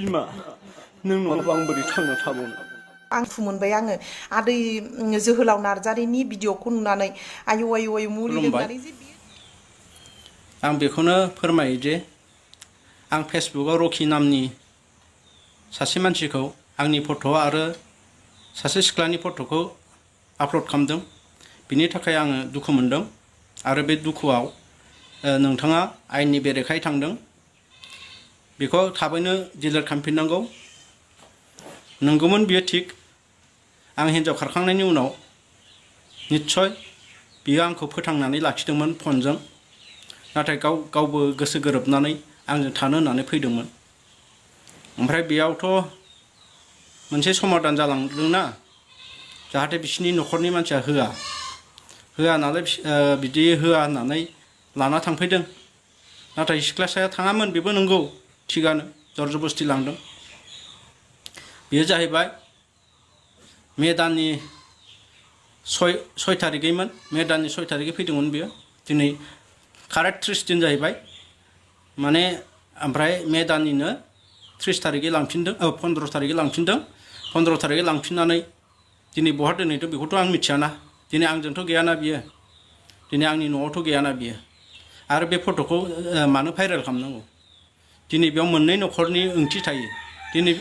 बिमा नों नङाबा आं बोरै थांना थाबावनो आं दुखु मोनबाय आङो आदै जोहोलाव नार्जारिनि भिडिअखौ नुनानै आयु आयु आयु मुलि लोंनानै जे आं बेखौनो फोरमायो जे आं फेसबुकआव रकि नामनि सासे मानसिखौ आंनि फट' आरो सासे सिख्लानि फट'खौ आपल'ड खालामदों बिनि थाखाय आङो दुखु मोनदों आरो बे दुखुआव नोंथाङा आयेननि बेरेखायै थांदों बेखौ थाबैनो डिलिट खालामफिननांगौ नंगौमोन बियो थिग आं हिन्जाव खारखांनायनि उनाव निस्सय बियो आंखौ फोथांनानै लाखिदोंमोन फनजों नाथाय गावबो गोसो गोरोबनानै आंजों थानो होननानै फैदोंमोन ओमफ्राय बेयावथ' मोनसे समाधान जालांदोंना जाहाथे बिसिनि न'खरनि मानसिया होआ नालाय बिदि होआ होननानै लाना थांफैदों नाथाय सिख्लासाया थाङामोन बेबो नंगौ थिगानो जरजबस्ति लांदों बेयो जाहैबाय मे दाननि 6 थारिखैमोन मे दाननि 6 थारिखै फैदोंमोन बियो दिनै कारेक्ट 30 दिन जाहैबाय माने ओमफ्राय मे दाननिनो 30 थारिखै लांफिनदों 15 थारिखै लांफिनदों 15 थारिखै लांफिननानै दिनै बहा दोनहैदों बेखौथ' आं मिथियाना दिनै आंजोंथ' गैयाना बियो दिनै आंनि न'आवथ' गैयाना बियो आरो बे फट'खौ मानो भाइरेल खालामनांगौ दिनै बेयाव मोननै न'खरनि ओंथि थायो दिनै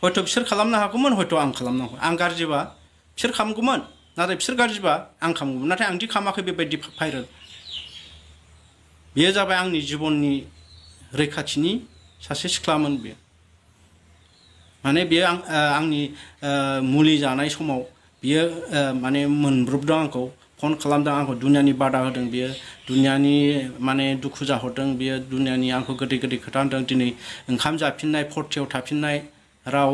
हयथ' बिसोर खालामनो हागौमोन हयथ' आं खालामनांगौ आं गाज्रिबा बिसोर खालामगौमोन नाथाय बिसोर गाज्रिबा आं खालामगौमोन नाथाय आंदि खालामाखै बेबायदि भाइरेल बेयो जाबाय आंनि जिबननि रैखाथिनि सासे सिख्लामोन बेयो माने बेयो आंनि मुलि जानाय समाव बियो माने मोनब्रबदों आंखौ फन खालामदों आंखौ दुनियानि बादा होदों बियो दुनियानि माने दुखु जाहरदों बियो दुनियानि आंखौ गोदै गोदै खोथा होदों दिनै ओंखाम जाफिननाय फर्टियाव थाफिननाय राव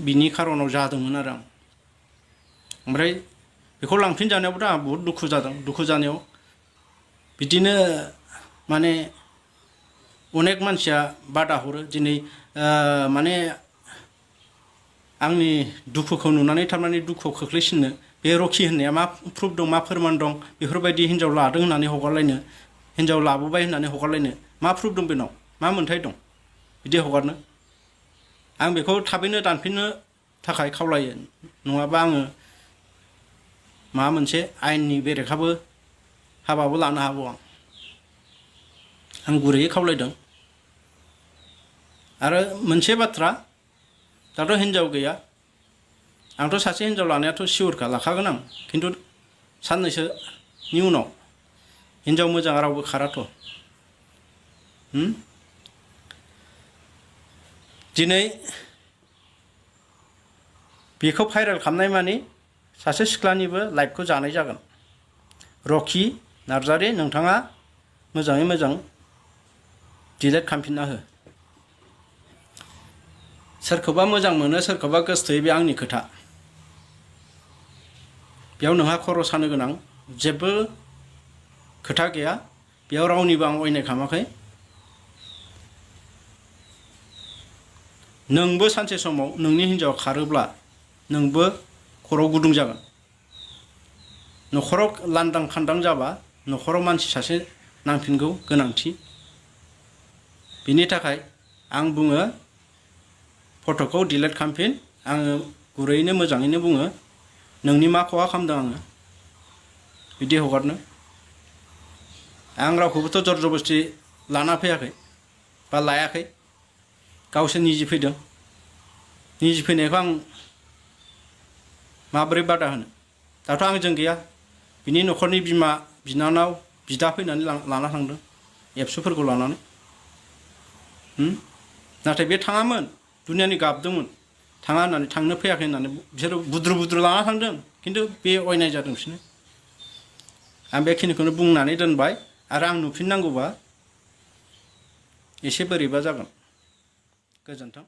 बिनि खारनाव जादोंमोन आरो आं ओमफ्राय बेखौ लांफिनजानायावबोथ' आंहा बहुद दुखु जादों दुखु जानायाव बिदिनो माने अनेक मानसिया बादा हरो दिनै माने आंनि दुखुखौ नुनानै थारमाने दुखुआव खोख्लैसिननो बे रकि होननाया मा प्रुफ दं मा फोरमान दं बेफोरबायदि हिन्जाव लादों होननानै हगारलायनो हिन्जाव लाबोबाय होननानै हगारलायनो मा प्रुफ दं बेनाव मा मोन्थाय दं बिदि हगारनो आं बेखौ थाबैनो दानफिननो थाखाय खावलायो नङाबा आङो माबा मोनसे आयेननि बेरेखाबो हाबाबो लानो हागौ आं गुरैयै खावलायदों आरो मोनसे बाथ्रा दाथ' हिन्जाव गैया आंथ' सासे हिन्जाव लानायाथ' सिउरखा लाखागोन आं खिन्थु साननैसोनि उनाव हिन्जाव मोजां रावबो खाराथ' दिनै बेखौ भाइरेल खालामनाय मानि सासे सिख्लानिबो लाइफखौ जानाय जागोन रकि नार्जारि नोंथाङा मोजाङै मोजां डिलिट खालामफिनना हो सोरखौबा मोजां मोनो सोरखौबा गोसथोयो बे आंनि खोथा बेयाव नोंहा खर' सानो गोनां जेबो खोथा गैया बेयाव रावनिबो आं अयनाय खालामाखै नोंबो सानसे समाव नोंनि हिन्जाव खारोब्ला नोंबो खर' गुदुं जागोन न'खराव लांदां खान्दां जाबा न'खराव मानसि सासे नांफिनगौ गोनांथि बिनि थाखाय आं बुङो फट'खौ डिलिट खालामफिन आङो गुरैयैनो मोजाङैनो बुङो नोंनि मा खहा खालामदों आङो बिदि हगारनो आं रावखौबोथ' जरजबस्ति लाना फैयाखै बा लायाखै गावसो निजि फैदों निजि फैनायखौ आं माबोरै बादा होनो दाथ' आंजों गैया बिनि न'खरनि बिमा बिनानाव बिदा फैनानै लाना थांदों एबसुफोरखौ लानानै नाथाय बे थाङामोन दुनियानि गाबदोंमोन थाङा होननानै थांनो फैयाखै होननानै बिसोरो बुद्रु लाना थांदों खिन्थु बे अयनाय जादों बिसोरनो आं बेखिनिखौनो बुंनानै दोनबाय आरो आं नुफिननांगौबा एसे बोरैबा जागोन गोजोन्थों